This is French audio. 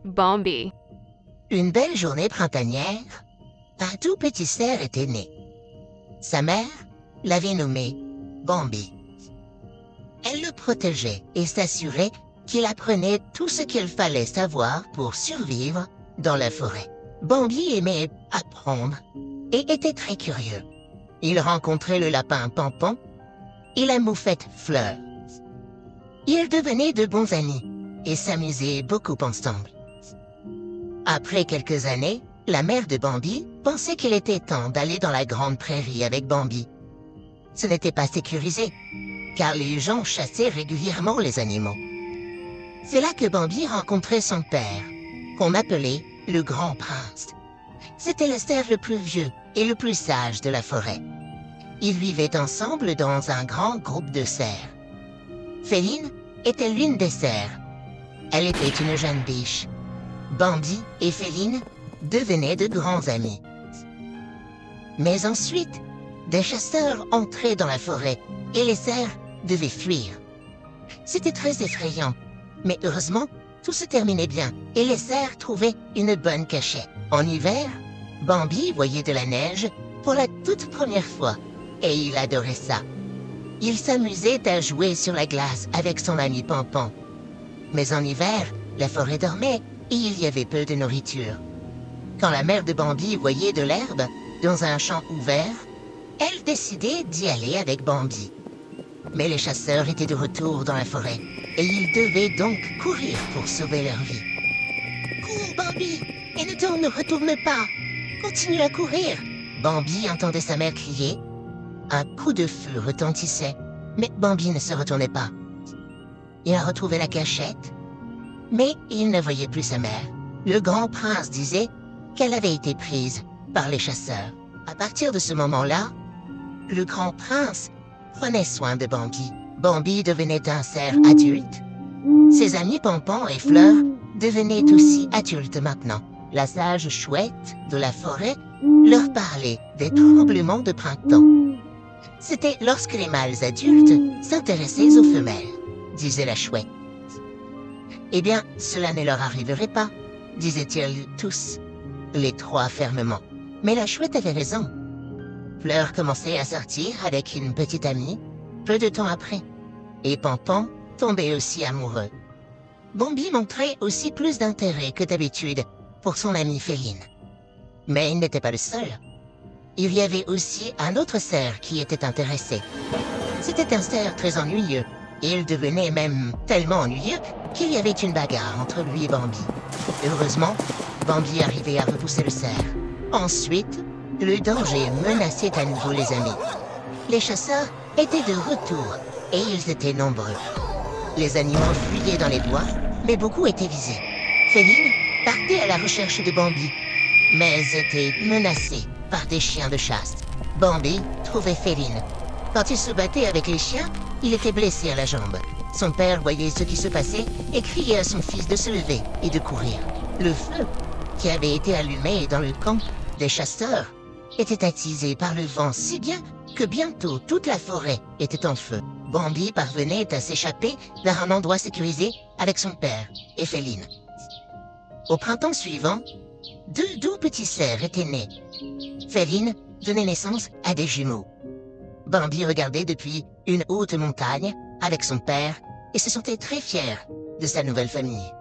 Bambi. Une belle journée printanière, un tout petit cerf était né. Sa mère l'avait nommé Bambi. Elle le protégeait et s'assurait qu'il apprenait tout ce qu'il fallait savoir pour survivre dans la forêt. Bambi aimait apprendre et était très curieux. Il rencontrait le lapin Pampan et la moufette Fleur. Ils devenaient de bons amis et s'amusaient beaucoup ensemble. Après quelques années, la mère de Bambi pensait qu'il était temps d'aller dans la grande prairie avec Bambi. Ce n'était pas sécurisé, car les gens chassaient régulièrement les animaux. C'est là que Bambi rencontrait son père, qu'on appelait le Grand Prince. C'était le cerf le plus vieux et le plus sage de la forêt. Ils vivaient ensemble dans un grand groupe de cerfs. Féline était l'une des cerfs. Elle était une jeune biche. Bambi et Féline devenaient de grands amis. Mais ensuite, des chasseurs entraient dans la forêt et les cerfs devaient fuir. C'était très effrayant, mais heureusement, tout se terminait bien et les cerfs trouvaient une bonne cachette. En hiver, Bambi voyait de la neige pour la toute première fois et il adorait ça. Il s'amusait à jouer sur la glace avec son ami Pampan. Mais en hiver, la forêt dormait et il y avait peu de nourriture. Quand la mère de Bambi voyait de l'herbe dans un champ ouvert, elle décidait d'y aller avec Bambi. Mais les chasseurs étaient de retour dans la forêt et ils devaient donc courir pour sauver leur vie. Cours, Bambi, et ne retourne pas. Continue à courir. Bambi entendait sa mère crier. Un coup de feu retentissait, mais Bambi ne se retournait pas. Il a retrouvé la cachette, mais il ne voyait plus sa mère. Le grand prince disait qu'elle avait été prise par les chasseurs. À partir de ce moment-là, le grand prince prenait soin de Bambi. Bambi devenait un cerf adulte. Ses amis Pampan et Fleur devenaient aussi adultes maintenant. La sage chouette de la forêt leur parlait des tremblements de printemps. C'était lorsque les mâles adultes s'intéressaient aux femelles, disait la chouette. Eh bien, cela ne leur arriverait pas, disaient-ils tous, les trois fermement. Mais la chouette avait raison. Fleur commençait à sortir avec une petite amie, peu de temps après, et Pampan tombait aussi amoureux. Bambi montrait aussi plus d'intérêt que d'habitude pour son amie Féline. Mais il n'était pas le seul. Il y avait aussi un autre cerf qui était intéressé. C'était un cerf très ennuyeux, et il devenait même tellement ennuyeux qu'il y avait une bagarre entre lui et Bambi. Heureusement, Bambi arrivait à repousser le cerf. Ensuite, le danger menaçait à nouveau les amis. Les chasseurs étaient de retour, et ils étaient nombreux. Les animaux fuyaient dans les bois, mais beaucoup étaient visés. Féline partait à la recherche de Bambi, mais était menacée par des chiens de chasse. Bambi trouvait Féline. Quand il se battait avec les chiens, il était blessé à la jambe. Son père voyait ce qui se passait et criait à son fils de se lever et de courir. Le feu, qui avait été allumé dans le camp des chasseurs, était attisé par le vent si bien que bientôt toute la forêt était en feu. Bambi parvenait à s'échapper vers un endroit sécurisé avec son père et Féline. Au printemps suivant, deux doux petits cerfs étaient nés. Féline donnait naissance à des jumeaux. Bambi regardait depuis une haute montagne avec son père et se sentait très fier de sa nouvelle famille.